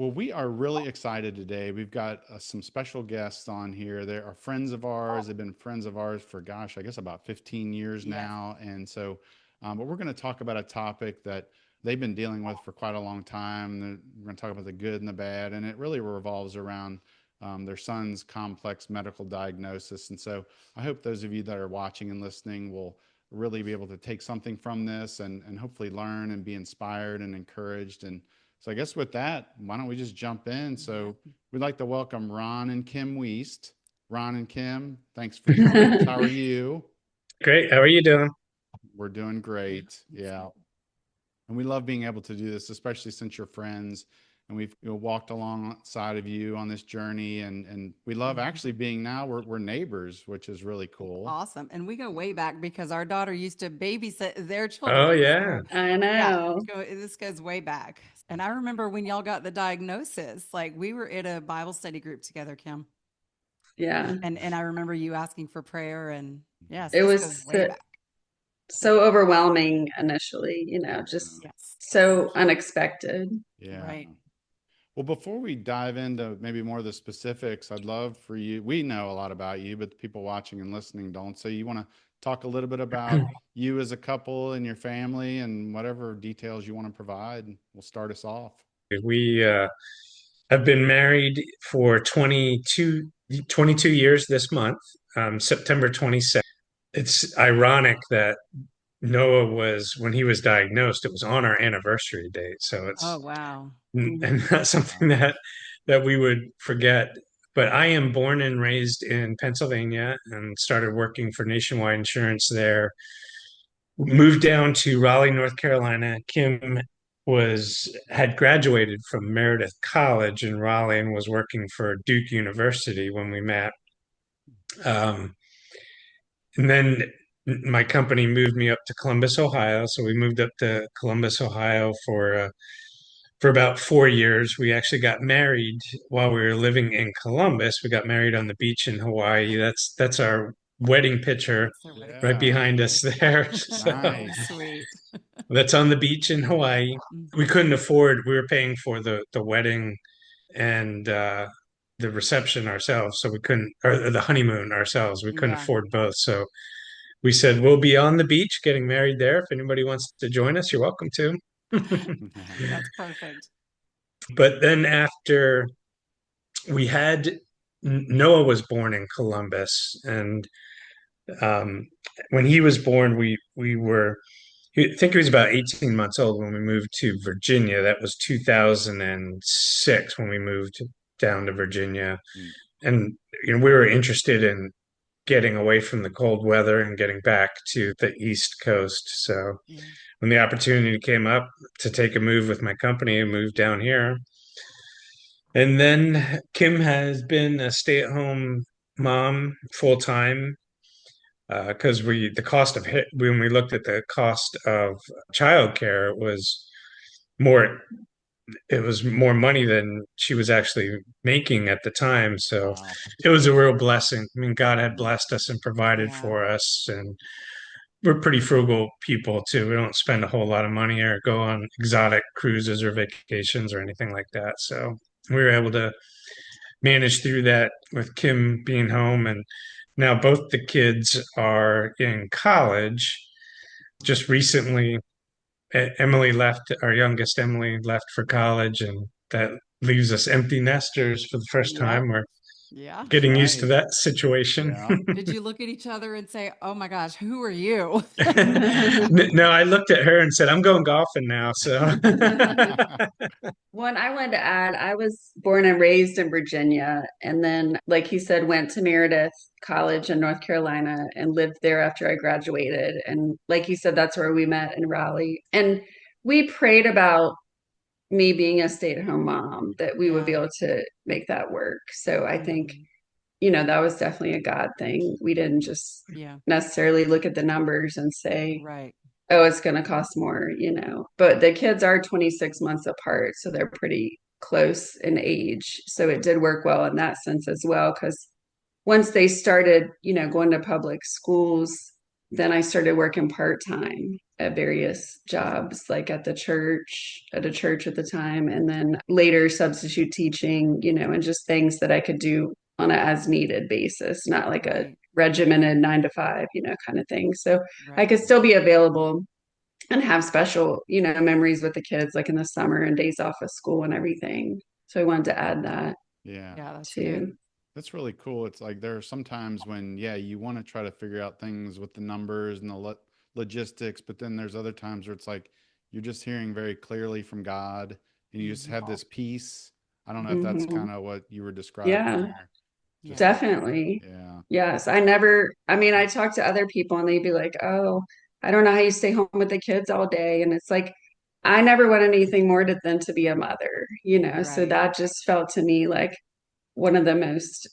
Well, we are really excited today. We've got some special guests on here. They are friends of ours. They've been friends of ours for, gosh, I guess about 15 years Yes. now. And so, but we're going to talk about a topic that they've been dealing with for quite a long time. We're going to talk about the good and the bad, and it really revolves around their son's complex medical diagnosis. And so, I hope those of you that are watching and listening will really be able to take something from this and hopefully learn and be inspired and encouraged. And so I guess with that, why don't we just jump in? Yeah. So we'd like to welcome Ron and Kim Weist. Ron and Kim, thanks for joining us. How are you? Great. How are you doing? We're doing Yeah. great. That's Yeah. good. And we love being able to do this, especially since you're friends and we've walked alongside of you on this journey. And we love Mhm. actually being now we're neighbors, which is really cool. Awesome. And we go way back because our daughter used to babysit their Oh, children. yeah. So I yeah, know. this goes way back. And I remember when y'all got the diagnosis, like we were at a Bible study group together, Kim. Yeah. And I remember you asking for prayer and yes, It this was goes way back. so overwhelming initially, just Yes. so unexpected. Yeah. Right. Well, before we dive into maybe more of the specifics, I'd love for you. We know a lot about you, but the people watching and listening don't. So you want to talk a little bit about you as a couple and your family and whatever details you want to provide. We'll start us off. We have been married for 22 years this month, September 22nd. It's ironic that Noah was, when he was diagnosed, it was on our anniversary date. So Oh, it's wow. Mhm. and not something that we would forget. But I am born and raised in Pennsylvania and started working for Nationwide Insurance there. Moved down to Raleigh, North Carolina. Kim was had graduated from Meredith College in Raleigh and was working for Duke University when we met. Um, and then my company moved me up to Columbus, Ohio. So we moved up to Columbus, Ohio for about 4 years. We actually got married while we were living in Columbus. We got married on the beach in Hawaii. That's our wedding picture That's their wedding right Yeah. picture. behind us there. So Oh, Nice. sweet. that's on the beach in Hawaii. We Mhm. couldn't afford, we were paying for the wedding and the reception ourselves. So we couldn't, or the honeymoon ourselves. We couldn't Yeah. afford both. So we said, we'll be on the beach getting married there. If anybody wants to join us, you're welcome to. That's perfect. But then after we had Noah was born in Columbus, and um, when he was born, we were I think he was about 18 months old when we moved to Virginia. That was 2006 when we moved down to Virginia. And we were interested in getting away from the cold weather and getting back to the East Coast. So Yeah. when the opportunity came up to take a move with my company and move down here, and then Kim has been a stay-at-home mom full time because we the cost of when we looked at the cost of childcare, more it was more money than she was actually making at the time. So Wow. it was a real blessing. I mean, God had Mm. blessed us and provided Yeah. for us, and we're pretty frugal people too. We don't spend a whole lot of money or go on exotic cruises or vacations or anything like that. So we were able to manage through that with Kim being home. And now both the kids are in college. Just recently, Emily left, our youngest Emily left for college, and that leaves us empty nesters for the first Yep. time. We're Yeah. That's getting used to right. that situation. Yeah. Did you look at each other and say, "Oh my gosh, who are you?" No, I looked at her and said, I'm going golfing now. So, One I wanted to add, I was born and raised in Virginia, and then, like he said, went to Meredith College in North Carolina and lived there after I graduated. And like he said, that's where we met in Raleigh. And we prayed about me being a stay-at-home mom that we would be Yeah. able to make that work. So I think, Mhm. that was definitely a God thing. We didn't just Yeah. necessarily look at the numbers and say, Right. oh, it's going to cost more. But the kids are 26 months apart, so they're pretty close in age. So it did work well in that sense as well, because once they started, going to public schools, then I started working part-time at various jobs, like at a church at the time, and then later substitute teaching, and just things that I could do on a as needed basis, not like a Right. regimented 9 to 5, kind of thing. So I Right. could still be available and have special, memories with the kids, like in the summer and days off of school and everything. So I wanted to add that Yeah. Yeah, that's too. good. That's really cool. It's like there are some times when, yeah, you want to try to figure out things with the numbers and the logistics, but then there's other times where it's like you're just hearing very clearly from God and you just have Mhm. this peace. I don't know if that's Hmm. kind of what you were describing Yeah, there. Just Yeah. like, definitely. yeah. Yes. I talk to other people and they'd be like, oh, I don't know how you stay home with the kids all day. And it's like, I never want anything more than to be a mother, So Right. that just felt to me like one of the most,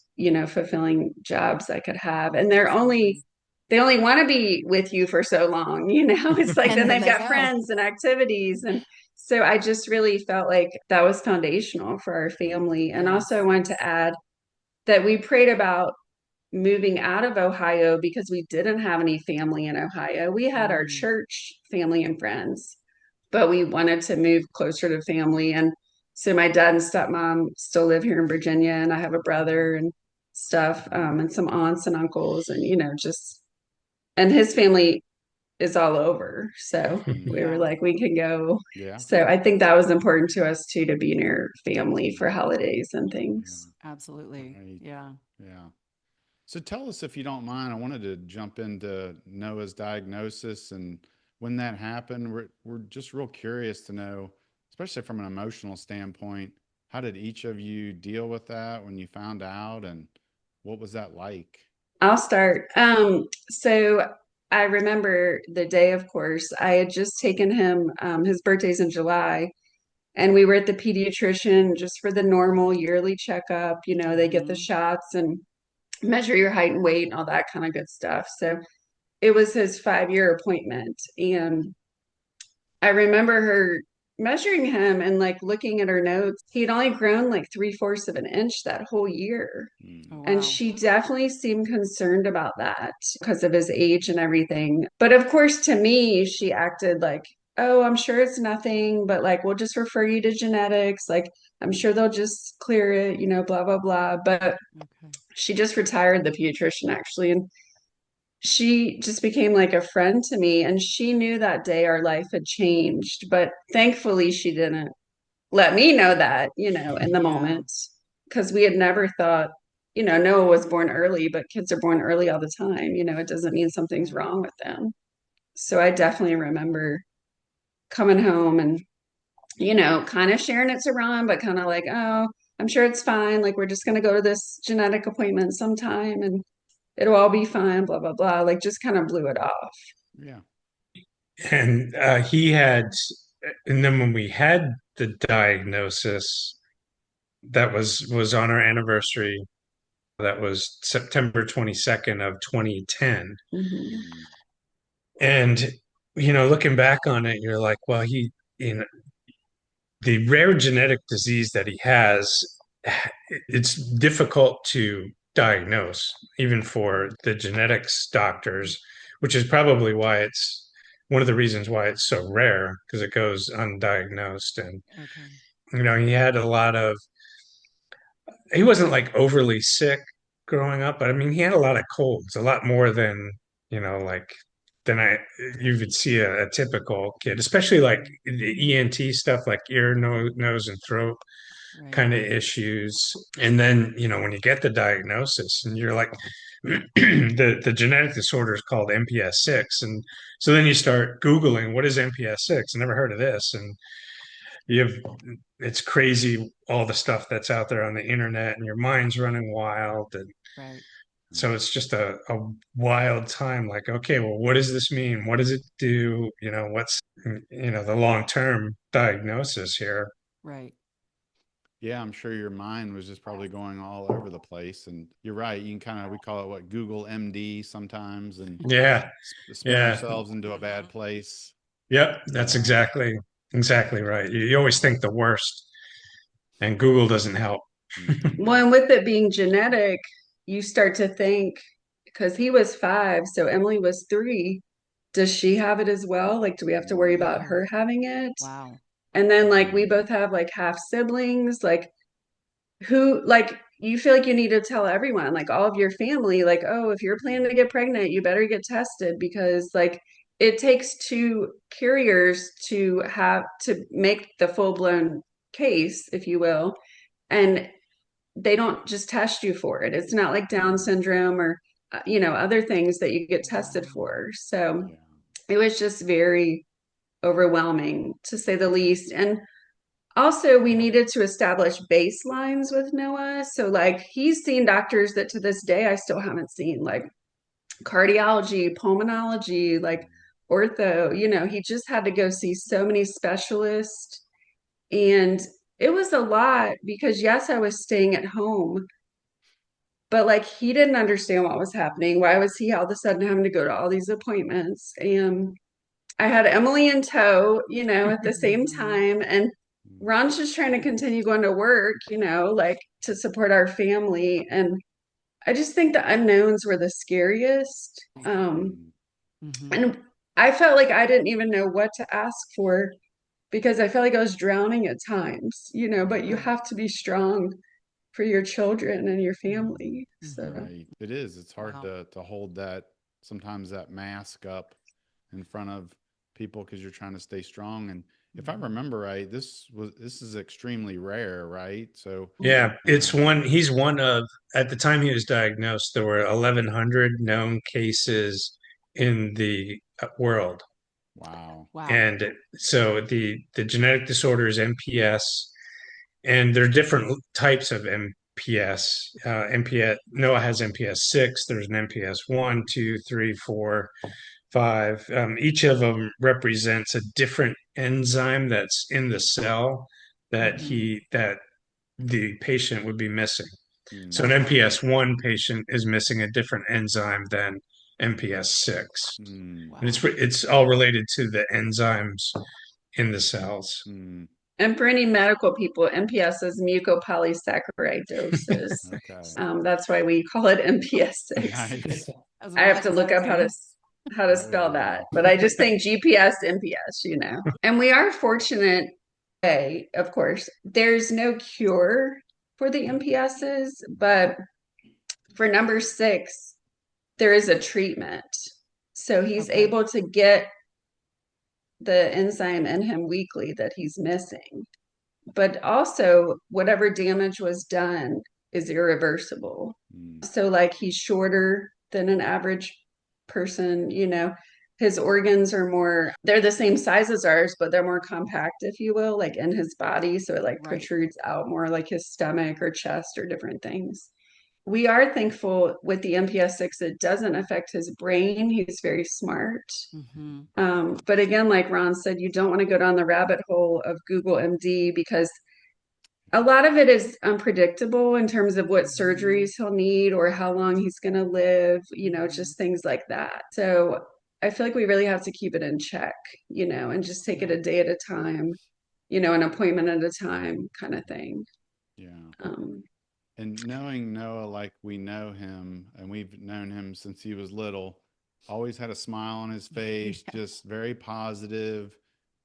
fulfilling jobs I could have. And Absolutely. they only want to be with you for so long, It's like And then then they've they got go. friends and activities. And so I just really felt like that was foundational for our family. And also I Yes. wanted to add that we prayed about moving out of Ohio because we didn't have any family in Ohio. We had our Mm. church family and friends, but we wanted to move closer to family. And so my dad and stepmom still live here in Virginia, and I have a brother and stuff, and some aunts and uncles, and just and his family is all over. So we Mm, were Yeah. like, we can go. yeah. So I think that was important to us too, to be near family for holidays and Yeah. things. Absolutely. Right. Yeah. Yeah. So tell us, if you don't mind, I wanted to jump into Noah's diagnosis and when that happened. We're just real curious to know, especially from an emotional standpoint, how did each of you deal with that when you found out, and what was that like? I'll start. So I remember the day, of course, I had just taken him, his birthday's in July, and we were at the pediatrician just for the normal yearly checkup. They get the Hmm. shots and measure your height and weight and all that kind of good stuff. So it was his 5-year appointment. And I remember her measuring him and like looking at her notes. He'd only grown like 3/4 of an inch that whole year. Oh, Mm, And wow. she definitely seemed concerned about that because of his age and everything. But of course, to me, she acted like, oh, I'm sure it's nothing, but like, we'll just refer you to genetics. Like, I'm sure they'll just clear it, blah, blah, blah. But Okay. she just retired the pediatrician actually. And she just became like a friend to me. And she knew that day our life had changed. But thankfully, she didn't let me know that, in the Yeah. moment, because we had never thought, Noah was born early, but kids are born early all the time. It doesn't mean something's Right. wrong with them. So I definitely remember coming home and, kind of sharing it to Ron, but kind of like, oh, I'm sure it's fine. Like, we're just going to go to this genetic appointment sometime and it'll all be fine, blah, blah, blah. Like, just kind of blew it off. yeah. And and then when we had the diagnosis, that was on our anniversary. That was September 22nd of 2010. Hmm. Mm, And, looking back on it, you're like, well, you know, the rare genetic disease that he has, it's difficult to diagnose, even for the genetics doctors, which is probably why it's one of the reasons why it's so rare, because it goes undiagnosed. And, Okay. he had he wasn't like overly sick growing up, but I mean, he had a lot of colds, a lot more than, like than you would see a typical kid, especially like the ENT stuff, like ear, nose, and throat Right. kind of issues. And then, when you get the diagnosis and you're like, the genetic disorder is called MPS 6. And so then you start Googling, what is MPS 6? I never heard of this. And you have, it's crazy, all the stuff that's out there on the internet, and your mind's running wild. And Right. so it's just a wild time. Like, okay, well, what does this mean? What does it do? What's, the long-term diagnosis here? Right. yeah, I'm sure your mind was just probably going all over the place. And you're right. You can kind of, we call it what, Google MD sometimes, and Yeah. spin Yeah. ourselves into a bad place. Yep, that's Yeah. exactly right. You always think the worst, and Google doesn't help. Hmm. Well, Right. and with it being genetic, you start to think because he was 5, so Emily was 3. Does she have it as well? Like, do we have to worry about Wow. her having it? Wow. And then like we Mm. both have like half siblings, like who like you feel like you need to tell everyone, like all of your family, like, oh, if you're planning to get pregnant, you better get tested because like it takes 2 carriers to have to make the full-blown case, if you will. And they don't just test you for it. It's not like Down Mm. syndrome or other things that you get tested Wow. for. So Yeah. it was just very overwhelming to say the least. And also, we needed to establish baselines with Noah. So, like, he's seen doctors that to this day I still haven't seen, like cardiology, pulmonology, like ortho. He just had to go see so many specialists. And it was a lot because, yes, I was staying at home, but like, he didn't understand what was happening. Why was he all of a sudden having to go to all these appointments? And I had Emily in tow, at the same Mhm. time. And Mm. Ron's just trying to continue going to work, like to support our family. And I just think the unknowns were the scariest. Mm. Mhm. And I felt like I didn't even know what to ask for because I felt like I was drowning at times, but you Right. have to be strong for your children and your Mm. family. So, Mhm. Right. It is. It's hard Wow. to hold that sometimes that mask up in front of people because you're trying to stay strong. And if I Mhm. remember right, this is extremely rare, right? So, Yeah, it's um, one, he's one of, at the time he was diagnosed, there were 1,100 known cases in the world. wow. Wow. And so the genetic disorder is MPS, and there are different types of MPS. MPS Noah has MPS 6. There's an MPS 1, 2, 3, 4, 5. Each of them represents a different enzyme that's in the cell Mhm. that the patient would be missing. So an Mm. Okay. MPS 1 patient is missing a different enzyme than MPS 6. Mm. And Wow. it's all related to the enzymes in the cells. Mm. and for any medical people, MPS is mucopolysaccharidosis. Okay. That's why we call it MPS 6. Nice. I was I have like, to is that look his up name? how to There spell we that, go. but I just think GPS, MPS. And we are fortunate, of course, there's no cure for the MPSs, but for number 6, there is a treatment. So he's Okay. able to get the enzyme in him weekly that he's missing. But also, whatever damage was done is irreversible. Mm. So, like, he's shorter than an average person. His organs are they're the same size as ours, but they're more compact, if you will, like in his body. So it like Right. protrudes out more, like his stomach or chest or different things. We are thankful with the MPS 6, it doesn't affect his brain. He's very smart. Mhm. But again, like Ron said, you don't want to go down the rabbit hole of Google MD because a lot of it is unpredictable in terms of what Mhm. surgeries he'll need or how long he's going to live, Mhm. just things like that. So I feel like we really have to keep it in check, and just take it Yeah. a day at a time, an appointment at a time kind of thing. Yeah. Um, And knowing Noah like we know him, and we've known him since he was little, always had a smile on his face, Yeah. just very positive.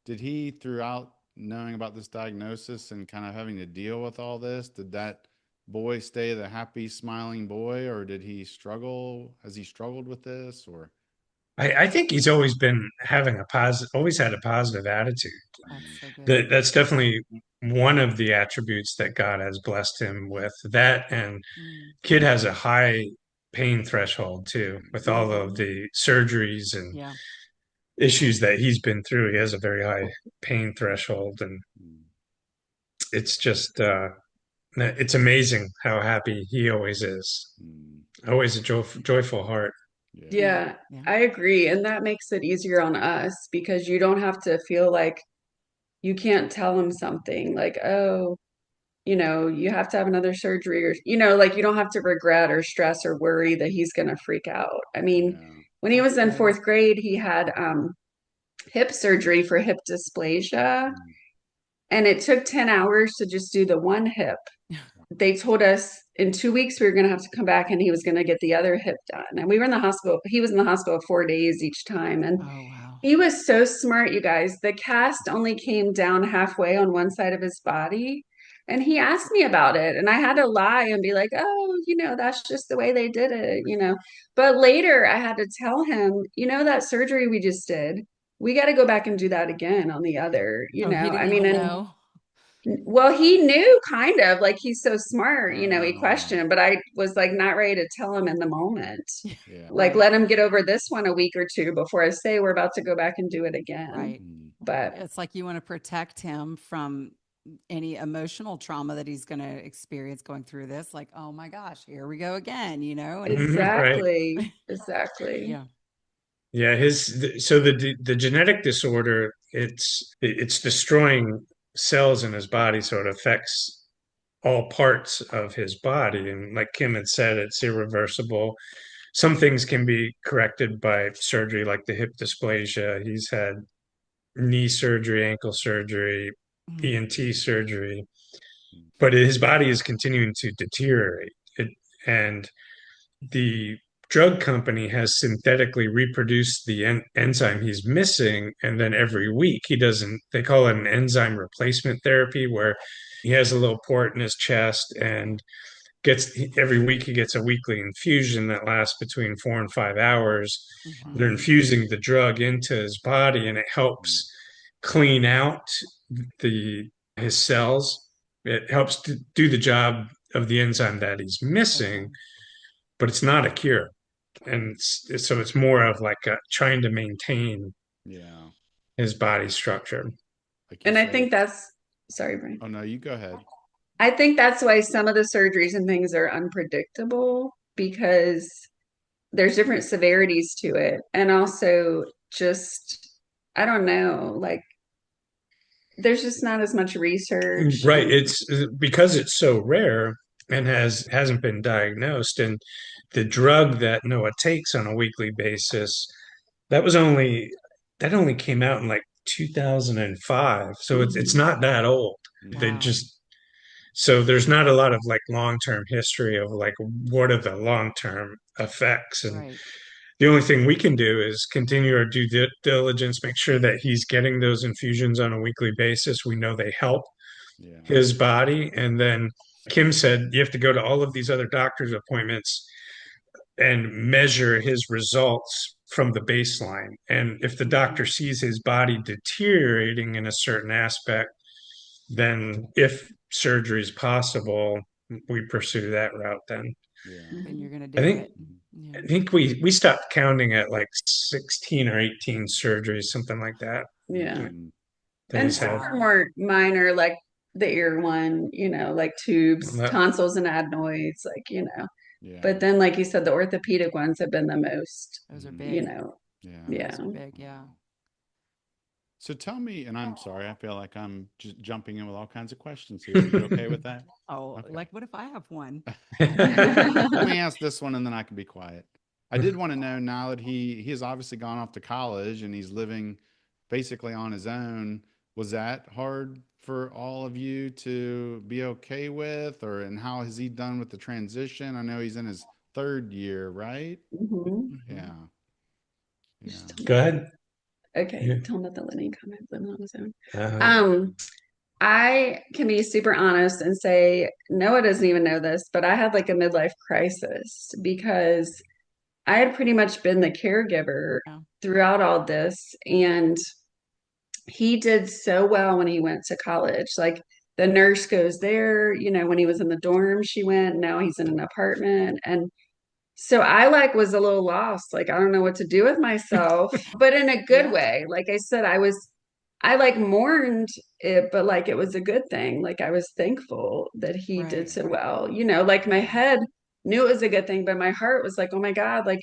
Did he, throughout knowing about this diagnosis and kind of having to deal with all this, did that boy stay the happy, smiling boy, or did he struggle? Has he struggled with this, or? I think he's always been having always had a positive attitude. Mm. That's so good. That's definitely one of the attributes that God has blessed him with. That, and Mm. kid has a high pain threshold too, with all of Mhm. the surgeries and Yeah. issues that he's been through. He has a very high pain threshold, and Mm. it's just it's amazing how happy he always is. Mm. Always a joyful heart. Yeah. Yeah. yeah, Yeah. I agree. And that makes it easier on us because you don't have to feel like you can't tell him something like, oh, you have to have another surgery or, like you don't have to regret or stress or worry that he's going to freak out. I mean, Yeah. when he That's was in good. 4th grade, he had hip surgery for hip dysplasia, Mm. and it took 10 hours to just do the one hip. they told us in 2 weeks we were going to have to come back and he was going to get the other hip done. And we were in the hospital. He was in the hospital 4 days each time. And Oh, wow. he was so smart, you guys. The cast only came down halfway on one side of his body. And he asked me about it. And I had to lie and be like, oh, that's just the way they did it. But later I had to tell him, that surgery we just did, we got to go back and do that again on the other, Oh, he I didn't mean, even and know. well, he knew kind of like he's so smart, he Oh, questioned, but I was like not ready to tell him in the moment. yeah. Like Right. let him get over this one a week or two before I say we're about to go back and do it again. Right. Mm, But It's like you want to protect him from any emotional trauma that he's going to experience going through this. Like, oh my gosh, here we go again, and Right. exactly, exactly. yeah. Yeah, so the genetic disorder, it's destroying cells in his body, so it affects all parts of his body. And like Kim had said, it's irreversible. Some things can be corrected by surgery, like the hip dysplasia. He's had knee surgery, ankle surgery, Mm. ENT surgery, mm, but his body is continuing to deteriorate. And the drug company has synthetically reproduced the enzyme he's missing, and then every week he doesn't, they call it an enzyme replacement therapy, where he has a little port in his chest and gets every week he gets a weekly infusion that lasts between 4 and 5 hours. They're Hmm. mm, infusing the drug into his body, and it mm. helps clean out the his cells. It helps to do the job of the enzyme that he's Okay. missing, but it's not a cure. And so it's more of like trying to maintain Yeah. his body structure. Like you And I said, think it's, that's sorry, Brian. oh no, you go ahead. I think that's why some of the surgeries and things are unpredictable because there's different severities to it. And also just, I don't know, like there's just not as much research Right. and It's because it's so rare and hasn't been diagnosed. And the drug that Noah takes on a weekly basis, that was only that only came out in like 2005. So it's mhm. not that old. They Mm, Wow. just so there's not a lot of like long-term history of like what are the long-term effects. And Right. the only thing we can do is continue our due diligence, make sure that he's getting those infusions on a weekly basis. We know they help yeah. his body. And then Kim said you have to go to all of these other doctor's appointments and measure his results from the baseline. And if the doctor Hmm. sees his body deteriorating in a certain aspect, then if surgery is possible, we pursue that route then. Yeah. Then Mhm. you're going to I do think it. Yeah. I think we stopped counting at like 16 or 18 surgeries, something like that, Yeah. Mm, that And he's some had. Wow. are more minor, like the ear one, like tubes, tonsils and adenoids, yeah. but then, like you said, the orthopedic ones have been the most, Those are Mm, big. yeah. yeah. Those are big. Yeah. So tell me, and I'm sorry, I feel like I'm just jumping in with all kinds of questions here. Are you okay with that? Oh, Okay. like what if I have one? Let me ask this one and then I can be quiet. I did want to know now that he has obviously gone off to college and he's living basically on his own. Was that hard for all of you to be okay with, or and how has he done with the transition? I know he's in his third year, right? Hmm. Hmm. Yeah, yeah. Go ahead. Okay, Yeah. tell him about the living comment, living on his own. Uh, Um, I can be super honest and say Noah doesn't even know this, but I had like a midlife crisis because I had pretty much been the caregiver Yeah. throughout all this, and he did so well when he went to college. Like the nurse goes there, when he was in the dorm, she went. Now he's in an apartment, and so I like was a little lost. Like I don't know what to do with myself, but in a good Yeah. way. Like I said, I like mourned it, but like it was a good thing. Like I was thankful that he did Right. so well. Like my Yeah. head knew it was a good thing, but my heart was like, oh my God, like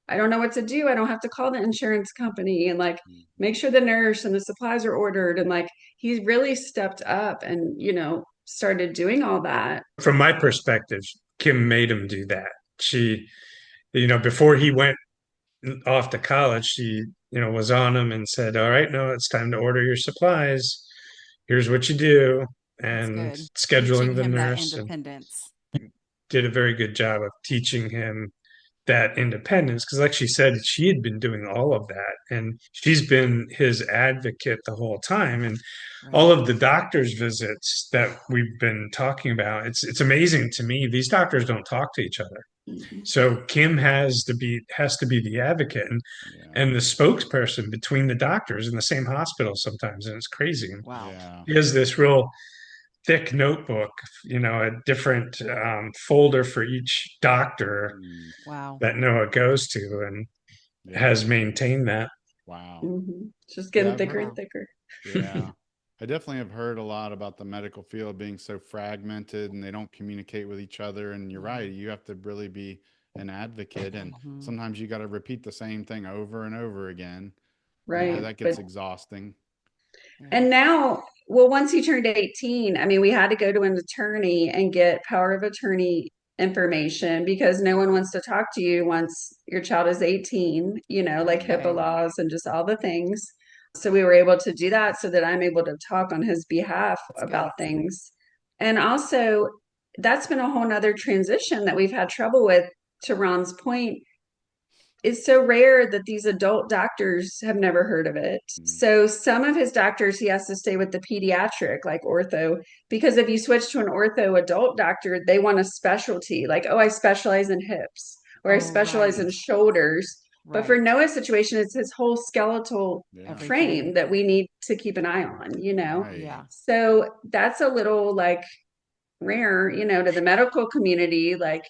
I don't know what to do. I don't have to call the insurance company and like Mhm. make sure the nurse and the supplies are ordered. And like he really stepped up and, started doing all that. from my perspective, Kim made him do that. She, before he went off to college, she, was on him and said, "All right, no, it's time to order your supplies. Here's what you do." That's and good. Teaching scheduling the him that nurse, and independence. did a very good job of teaching him that independence. Because, like she said, she had been doing all of that, and she's been his advocate the whole time. And Right. all of the doctor's visits that we've been talking about, it's amazing to me. These doctors don't talk to each other. Mhm. So Kim has to be the advocate Yeah. and the spokesperson between the doctors in the same hospital sometimes, and it's crazy. And Wow. Yeah. he has this real thick notebook, a different folder for each doctor Mm. Wow. that Noah goes to, and Yeah. has maintained that. Wow. It's just Yeah. getting I've thicker heard. and thicker. Yeah. I definitely have heard a lot about the medical field being so fragmented and they don't communicate with each other. And you're right, you have to really be an advocate. And Mm-hmm. sometimes you got to repeat the same thing over and over again. And Right. that But gets exhausting. Yeah. and now, well, once he turned 18, I mean, we had to go to an attorney and get power of attorney information because no one wants to talk to you once your child is 18, like HIPAA Right. laws and just all the things. So we were able to do that so that I'm able to talk on his behalf That's good. about things. And also, that's been a whole nother transition that we've had trouble with, to Ron's point. It's so rare that these adult doctors have never heard of it. Mm. So some of his doctors, he has to stay with the pediatric, like ortho, because if you switch to an ortho adult doctor, they want a specialty, like, oh, I specialize in hips or I Oh, specialize in right. shoulders. But for Right. Noah's situation, it's his whole skeletal Yeah. frame Everything. that we need to keep an eye on. Right. Yeah. So that's a little like rare, to the medical community. Like,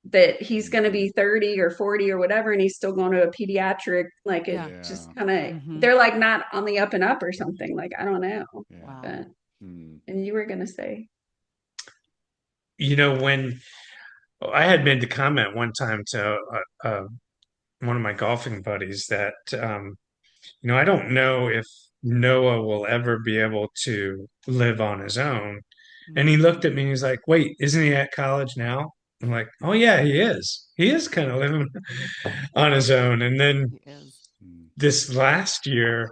that he's going to Mhm. be 30 or 40 or whatever and he's still going to a pediatric, like it Yeah. just Yeah. kind of, Mm-hmm. they're like not on the up and up or something, like I don't know. Yeah. Wow. But Mm. and you were going to say. When I had made the comment one time to one of my golfing buddies that, I don't know if Noah will ever be able to live on his own. And he looked at me and he's like, wait, isn't he at college now? I'm like, oh, yeah, he is. He is kind of living on his own. And then He is. Mm. this last year,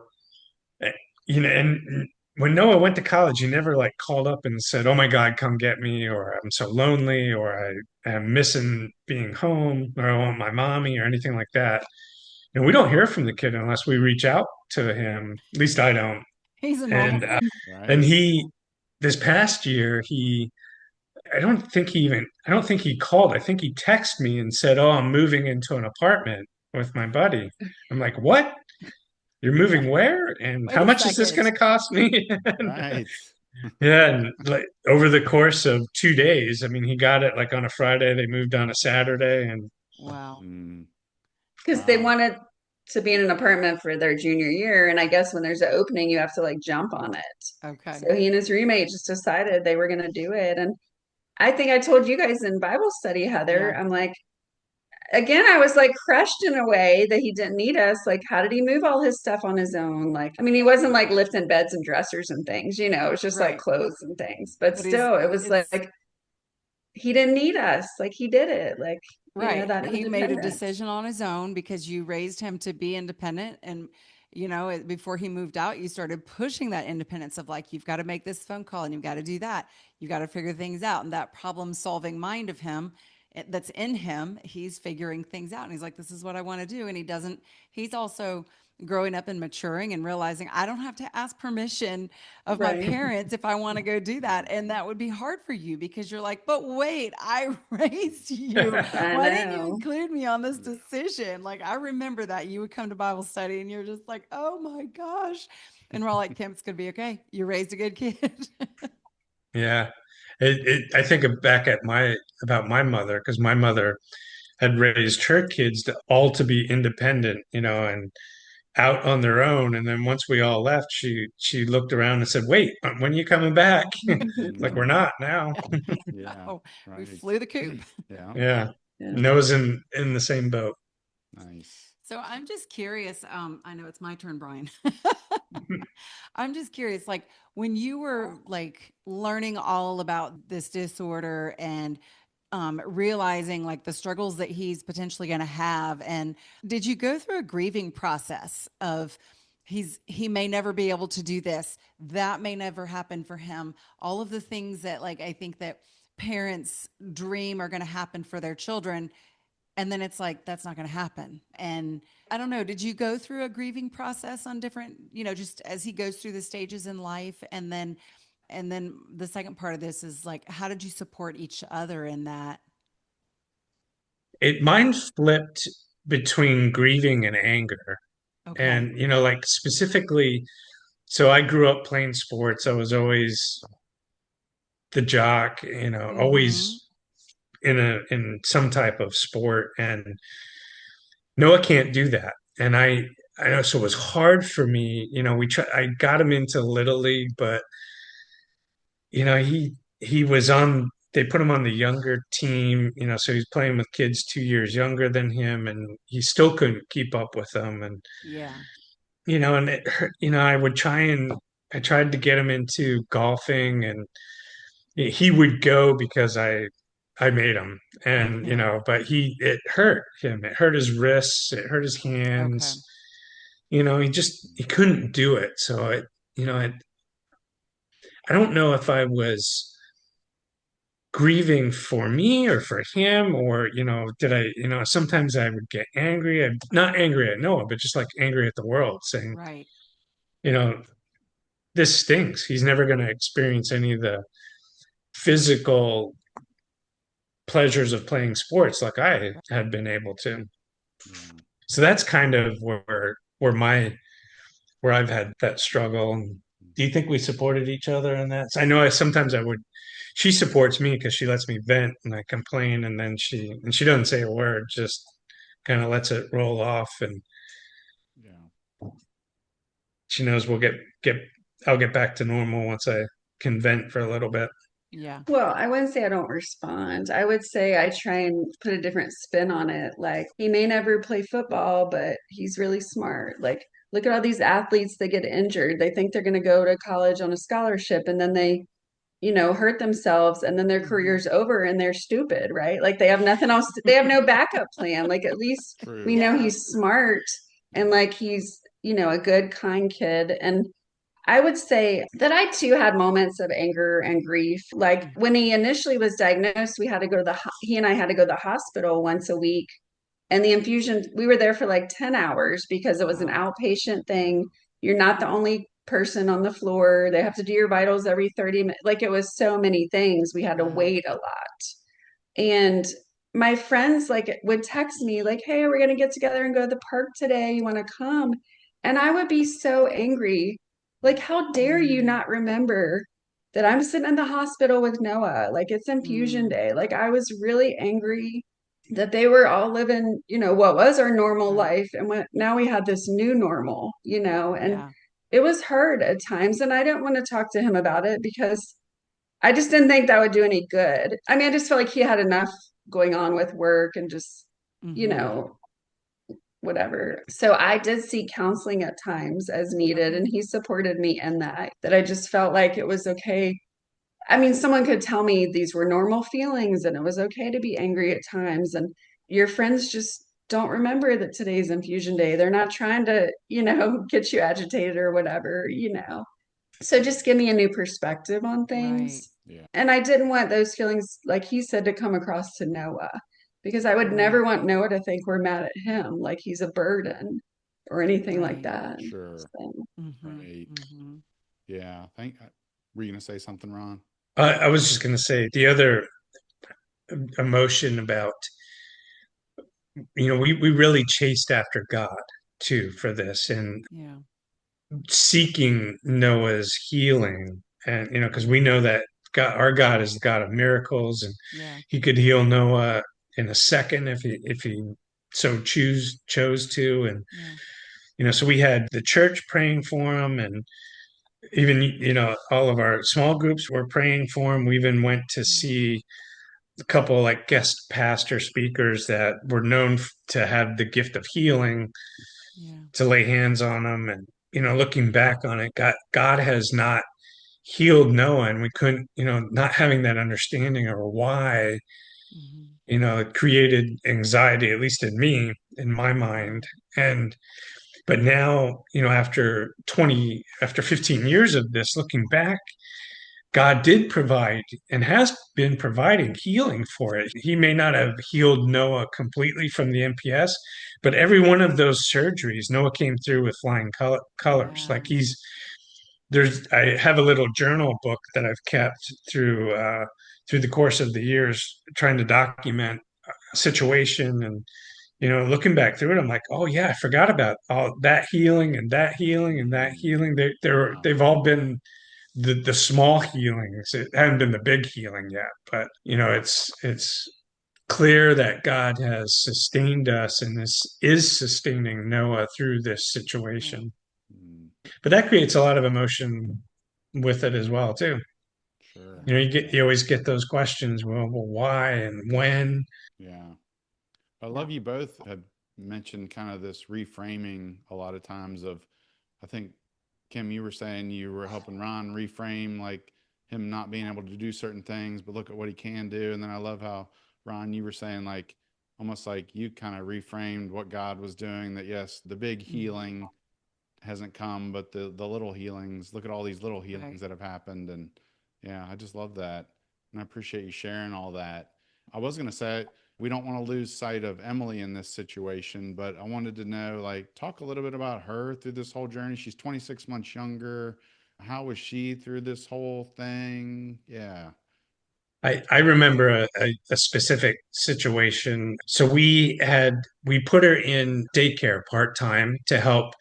eh, and when Noah went to college, he never like called up and said, oh my God, come get me, or I'm so lonely, or I am missing being home, or I want my mommy, or anything like that. And we don't hear from the kid unless we reach out to him. At least I don't. He's a normal And kid. and Right. he this past year I don't think he called. I think he texted me and said, "Oh, I'm moving into an apartment with my buddy." I'm like, "What? You're moving where? And Wait how a much is this going second. to cost me?" Right. Yeah, and like over the course of 2 days, I mean, he got it like on a Friday. They moved on a Saturday, and Wow. Mm. Because they Wow. wanted to be in an apartment for their junior year, and I guess when there's an opening you have to like jump on it. Okay. So he and his roommate just decided they were going to do it. And I think I told you guys in Bible study, Heather, Yeah. I'm like, again, I was like crushed in a way that he didn't need us. Like, how did he move all his stuff on his own? Like, I mean, he wasn't like lifting beds and dressers and things, it was just like Right. clothes and things. But But he's still, it was it's like he didn't need us. Like, he did it. Like, right. that He made a independence. decision on his own because you raised him to be independent. And, before he moved out, you started pushing that independence of like, you've got to make this phone call and you've got to do that. You got to figure things out. And that problem solving mind of him that's in him, he's figuring things out. And he's like, this is what I want to do. And he's also growing up and maturing and realizing I don't have to ask permission of my Right. parents if I want to go do that. And that would be hard for you because you're like, but wait, I raised you. I Why didn't you know. include me on this decision? Like, I remember that you would come to Bible study and you're just like, oh my gosh. And we're all like, Kim, it's going to be okay. You raised a good kid. yeah, I think back at my about my mother, because my mother had raised her kids to be independent, and out on their own. And then once we all left, she looked around and said, "Wait, when are you coming back?" Like, we're Mm. not now. Yeah. No, we Right. flew the coop. Yeah. Yeah, Yeah. Noah's in the same boat. Nice. So I'm just curious. I know it's my turn, Brian. I'm just curious, like when you were like learning all about this disorder and realizing like the struggles that he's potentially going to have, and did you go through a grieving process of he may never be able to do this. That may never happen for him. All of the things that like I think that parents dream are going to happen for their children, and then it's like that's not going to happen. And I don't know, did you go through a grieving process on different, just as he goes through the stages in life? And then the second part of this is like, how did you support each other in that? Mine flipped between grieving and anger. Okay. And, like specifically, so I grew up playing sports. I was always the jock, Mm-hmm. always in some type of sport. And Noah can't do that. And I know, so it was hard for me. I got him into Little League, but he was on, they put him on the younger team, so he's playing with kids 2 years younger than him, and he still couldn't keep up with them. And, Yeah. and it hurt, I tried to get him into golfing, and he would go because I made him. And, Yeah. but it hurt him. It hurt his wrists, it hurt his Okay. hands. He couldn't do it. So you know, it, I don't know if I was grieving for me or for him, or did I, sometimes I would get angry. I'm not angry at Noah, but just like angry at the world, saying, Right. you know this stinks. He's never going to experience any of the physical pleasures of playing sports like I had been able to. Yeah. So that's kind of where I've had that struggle. Do you think we supported each other in that? I know sometimes I would. She supports me because she lets me vent and I complain, and then she doesn't say a word, just kind of lets it roll off, and Yeah. she knows get I'll get back to normal once I can vent for a little bit. Yeah. Well, I wouldn't say I don't respond. I would say I try and put a different spin on it. Like, he may never play football, but he's really smart. Like, look at all these athletes that get injured. They think they're going to go to college on a scholarship, and then they, hurt themselves, and then their Mm-hmm. career's over and they're stupid, right? Like, they have nothing else, they have no backup plan. Like, at least we True. know Yeah. he's smart and Yeah. like he's, a good, kind kid. And I would say that I too had moments of anger and grief. Like, when he initially was diagnosed, he and I had to go to the hospital once a week. And the infusion, we were there for like 10 hours because it was an Wow. outpatient thing. You're not the only person on the floor. They have to do your vitals every 30 minutes. Like, it was so many things. We had to Wow. wait a lot. And my friends like would text me like, "Hey, we're gonna get together and go to the park today. You want to come?" And I would be so angry. Like, how dare you Mm. not remember that I'm sitting in the hospital with Noah? Like, it's infusion Mm. day. Like, I was really angry that they were all living, what was our normal Right. life, and now we had this new normal, and Yeah. it was hard at times. And I didn't want to talk to him about it because I just didn't think that would do any good. I mean, I just felt like he had enough going on with work and just, you Mm-hmm. know, whatever. So I did seek counseling at times as needed, Okay. and he supported me in that I just felt like it was okay. I mean, someone could tell me these were normal feelings and it was okay to be angry at times. And your friends just don't remember that today's infusion day. They're not trying to, get you agitated or whatever. So just give me a new perspective on Right. things. Yeah. And I didn't want those feelings, like he said, to come across to Noah, because I would Right. never want Noah to think we're mad at him, like he's a burden or anything like Right. that. Sure. So, Mm-hmm. Right. Mm-hmm. Yeah. Were you gonna say something, Ron? I was just going to say the other emotion about, we really chased after God too for this, and Yeah. seeking Noah's healing. And, because we know that our God is the God of miracles, and Yeah. he could heal Noah in a second if he so chose to. And, Yeah. so we had the church praying for him, and even, all of our small groups were praying for him. We even went to Yeah. see a couple like guest pastor speakers that were known to have the gift of healing, Yeah. to lay hands on them. And, looking back on it, God has not healed Noah, and we couldn't, not having that understanding or why, Mm-hmm. it created anxiety, at least in me, in my Yeah. mind. And But now, after 15 years of this, looking back, God did provide and has been providing healing for it. He may not have healed Noah completely from the MPS, but every one of those surgeries, Noah came through with flying colors. Yeah. Like I have a little journal book that I've kept through the course of the years, trying to document a situation. And looking back through it, I'm like, oh yeah, I forgot about all that healing and that healing and that Mm, healing. wow. They've all been the small healings. It hadn't been the big healing yet, but it's clear that God has sustained us and is sustaining Noah through this Right. situation. Mm, But that creates a lot of emotion with it as well, too. sure. You always get those questions. Well, why and when? Yeah. I Yeah. love you both have mentioned kind of this reframing a lot of times of, I think, Kim, you were saying you were helping Ron reframe like him not being able to do certain things, but look at what he can do. And then I love how, Ron, you were saying like almost like you kind of reframed what God was doing, that yes, the big Mm, healing hasn't come, but the little healings, look at all these little right. healings that have happened. And yeah, I just love that. And I appreciate you sharing all that. I was going to say, we don't want to lose sight of Emily in this situation, but I wanted to know, like, talk a little bit about her through this whole journey. She's 26 months younger. How was she through this whole thing? Yeah. I remember a specific situation. So we put her in daycare part time to help,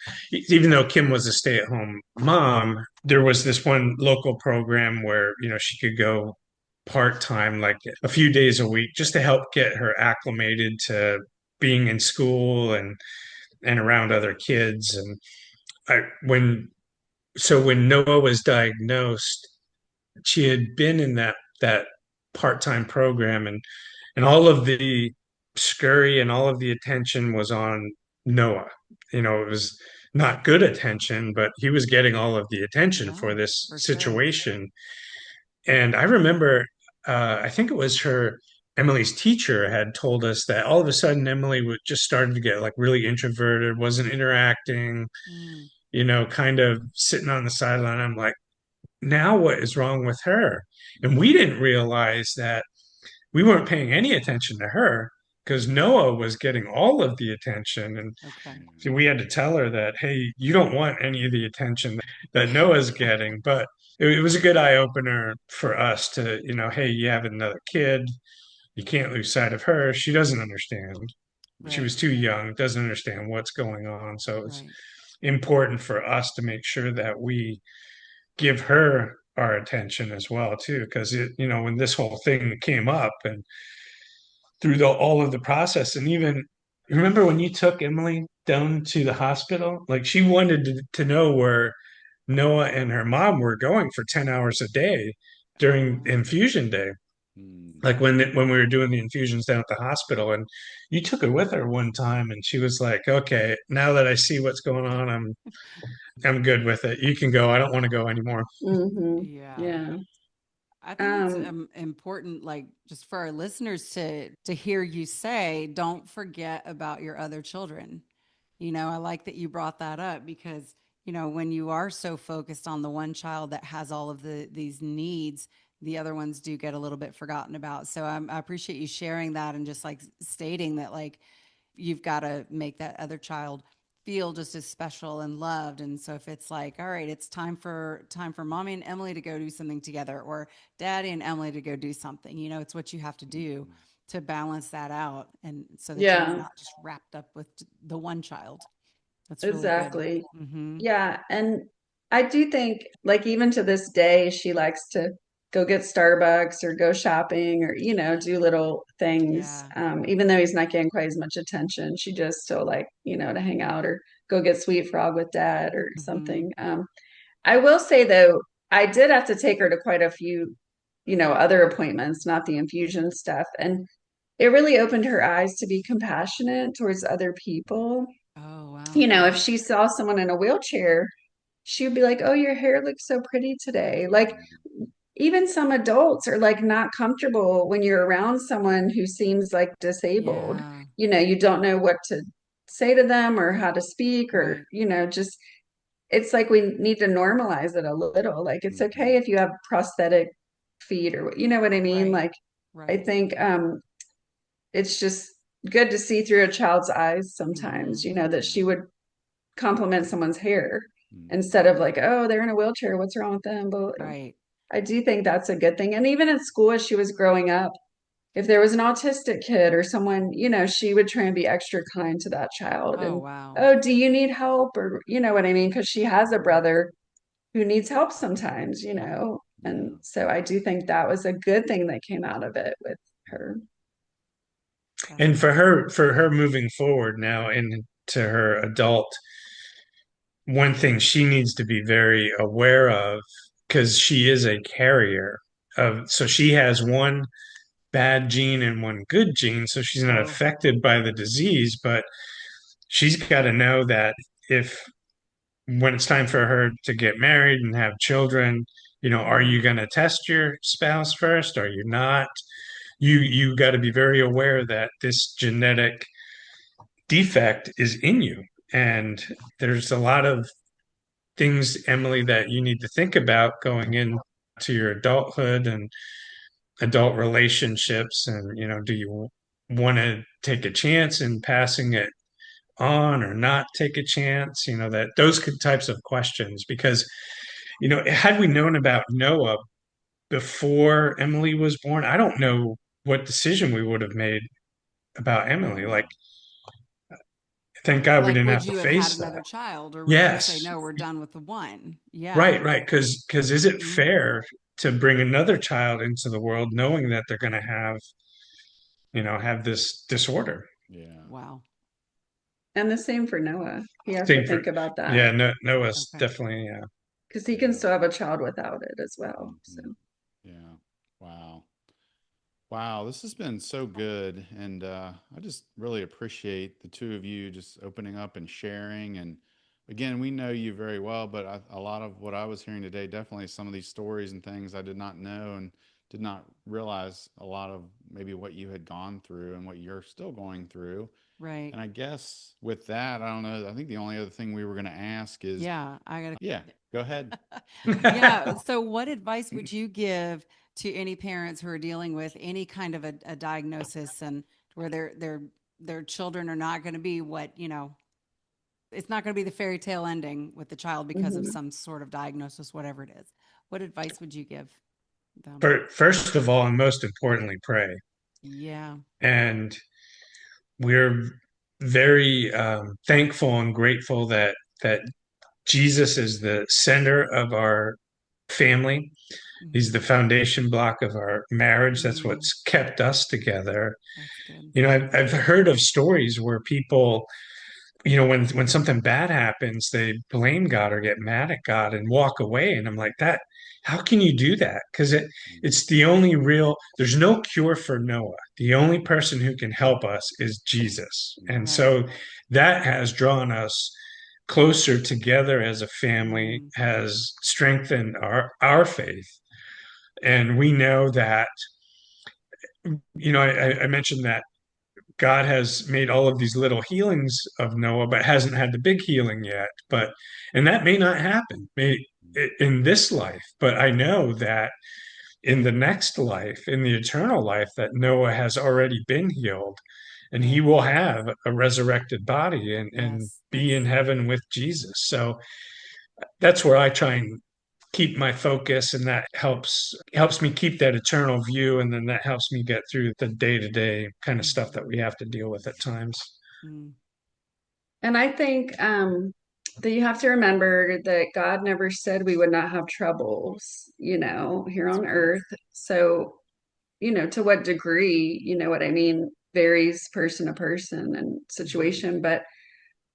even though Kim was a stay at home mom, there was this one local program where, she could go part time, like a few days a week, just to help get her acclimated to being in school and around other kids. And I, when Noah was diagnosed, she had been in that part-time program, and all of the scurry and all of the attention was on Noah. It was not good attention, but he was getting all of the attention for Yeah, this for sure. situation. And I remember, I think it was Emily's teacher had told us that all of a sudden Emily would just started to get like really introverted, wasn't interacting, Mm, kind of sitting on the sideline. I'm like, now what is wrong with her? And we didn't realize that we weren't paying any attention to her because Noah was getting all of the attention. And okay. so we had to tell her that, hey, you don't want any of the attention that Noah's getting. But it was a good eye opener for us to, hey, you have another kid. You can't lose sight of her. She doesn't understand. She Right. was too young, doesn't understand what's going on. So it's Right. important for us to make sure that we give her our attention as well too, because when this whole thing came up and through all of the process, and even remember when you took Emily down to the hospital, like she wanted to know where Noah and her mom were going for 10 hours a day Oh, during wow. infusion day, Mm, like when we were doing the infusions down at the hospital. And you took her with her one time, and she was like, okay, now that I see what's going on, I'm good with it, you can go, I don't want to go anymore. Hmm. Yeah. Yeah. I think it's Um, important, like just for our listeners to hear you say, don't forget about your other children. I like that you brought that up because when you are so focused on the one child that has all of these needs, the other ones do get a little bit forgotten about. So I appreciate you sharing that and just like stating that like you've got to make that other child feel just as special and loved. And so if it's like, all right, it's time for mommy and Emily to go do something together, or daddy and Emily to go do something, it's what you have to do mm, to balance that out, and so that you're yeah, not just wrapped up with the one child. That's really good. exactly. Mm-hmm. Yeah. And I do think, like, even to this day, she likes to go get Starbucks or go shopping or, do little things. Yeah. Even though he's not getting quite as much attention, she just still like, to hang out or go get Sweet Frog with dad or Mm-hmm. something. I will say though, I did have to take her to quite a few, other appointments, not the infusion stuff. And it really opened her eyes to be compassionate towards other people. Oh, wow. If she saw someone in a wheelchair, she would be like, "Oh, your hair looks so pretty today." Like, mm, even some adults are like not comfortable when you're around someone who seems like disabled. Yeah. You don't know what say to them or how to speak or, Right. just it's like we need to normalize it a little. Like it's Hmm. okay if you have prosthetic feet or you know what I mean? Right. Like I Right. think it's just good to see through a child's eyes Mm-hmm. sometimes, that Yeah. she would compliment someone's hair Hmm. instead of like, oh, they're in a wheelchair. What's wrong with them? But Right. I do think that's a good thing. And even in school, as she was growing up, if there was an autistic kid or someone, she would try and be extra kind to that child. Oh, And, wow. oh, do you need help? Or, you know what I mean? Because she has a Mm-hmm. brother who needs help sometimes, Yeah. And Yeah. so I do think that was a good thing that came out of it with her. That's And for awesome. her moving forward now into her adult, one thing she needs to be very aware of, because she is a carrier of, so she has one bad gene and one good gene, so she's not Oh, affected by the disease, but she's got to know that if when it's time for her to get married and have children, are mm, you going to test your spouse first? Are you not? You got to be very aware that this genetic defect is in you. And there's a lot of things, Emily, that you need to think about going into your adulthood and adult relationships. And, do you want to take a chance in passing it on or not take a chance? That those types of questions, because, had we known about Noah before Emily was born, I don't know what decision we would have made about Emily. Like, thank God we like, didn't would have to you have had face that. another child, or would you say, Yes. no, we're done with the one? Yeah. Right. Because is it Hmm. fair to bring another child into the world knowing that they're going to have this disorder? Yeah. Wow. And the same for Noah. He has to Same for, think about that yeah, no, Noah's Okay. definitely, yeah. because he can Yeah. still have a child without it as well. So, Hmm. Yeah. Wow. Wow, this has been so good. And I just really appreciate the two of you just opening up and sharing. And again, we know you very well, but a lot of what I was hearing today, definitely some of these stories and things I did not know and did not realize a lot of maybe what you had gone through and what you're still going through. Right. And I guess with that, I don't know. I think the only other thing we were going to ask is, Yeah. I got yeah, go ahead. to. Yeah. So, what advice would you give to any parents who are dealing with any kind of a diagnosis, and where their children are not going to be what, it's not going to be the fairy tale ending with the child because of mhm. some sort of diagnosis, whatever it is. What advice would you give them? First of all, and most importantly, pray. Yeah. And we're very thankful and grateful that Jesus is the center of our family. He's Hmm. the foundation block of our marriage. That's Mm, what's kept us together. that's good. I've heard of stories where people, when something bad happens, they blame God or get mad at God and walk away. And I'm like, that, how can you do that? Because it's the only real, there's no cure for Noah. The only person who can help us is Jesus. And Mhm. Right. so that has drawn us closer together as a family, Mm, has strengthened our faith. And we know that, I mentioned that God has made all of these little healings of Noah, but hasn't had the big healing yet. And that may not happen in this life, but I know that in the next life, in the eternal life, that Noah has already been healed and he yes. will have a resurrected body and Yes. be That's in heaven with Jesus. So that's where I try and keep my focus, and that helps me keep that eternal view, and then that helps me get through the day-to-day kind of stuff hmm that we have to deal with at times. mm, And I think that you have to remember that God never said we would not have troubles, here that's on right. earth. So, to what degree, you know what I mean, varies person to person and Hmm. situation. But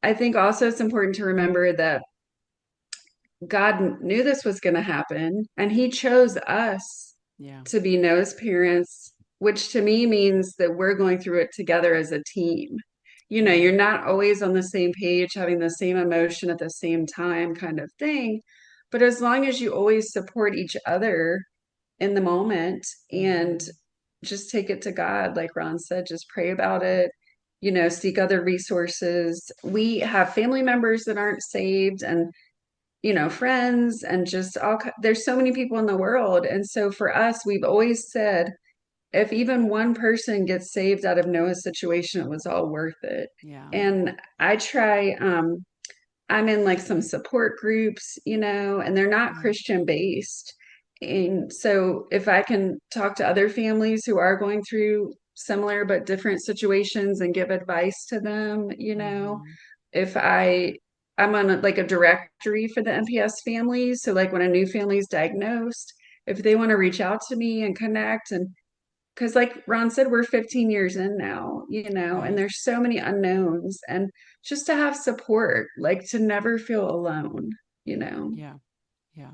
I think also it's important to remember that God knew this was going to happen, and He chose us Yeah. to be Noah's parents, which to me means that we're going through it together as a team. Yeah. You're not always on the same page, having the same emotion at the same time, kind of thing. But as long as you always support each other in the moment and Hmm. just take it to God, like Ron said, just pray about it seek other resources. We have family members that aren't saved, and friends, and just there's so many people in the world. And so for us, we've always said, if even one person gets saved out of Noah's situation, it was all worth it. Yeah. And I try, I'm in like some support groups, and they're not Yeah. Christian based. And so if I can talk to other families who are going through similar but different situations and give advice to them, Mhm. if I'm on like a directory for the NPS families. So like when a new family is diagnosed, if they want to reach out to me and connect, and because like Ron said, we're 15 years in now, and Right. there's so many unknowns, and just to have support, like to never feel alone. Yeah. Yeah.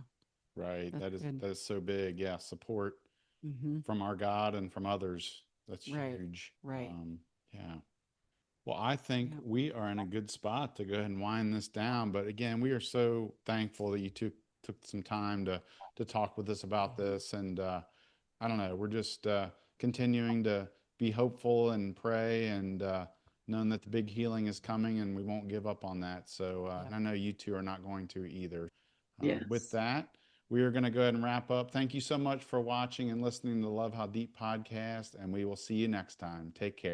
Right. That's good. That is so big. Yeah. Support Mhm. from our God and from others. That's Right. huge. Right. Yeah. Well, I think Yeah. we are in a good spot to go ahead and wind this down. But again, we are so thankful that you took some time to talk with us about this. And I don't know, we're just continuing to be hopeful and pray, and knowing that the big healing is coming, and we won't give up on that. So, Yep. and I know you two are not going to either. With Yes. that, we are going to go ahead and wrap up. Thank you so much for watching and listening to the Love How Deep podcast, and we will see you next time. Take care.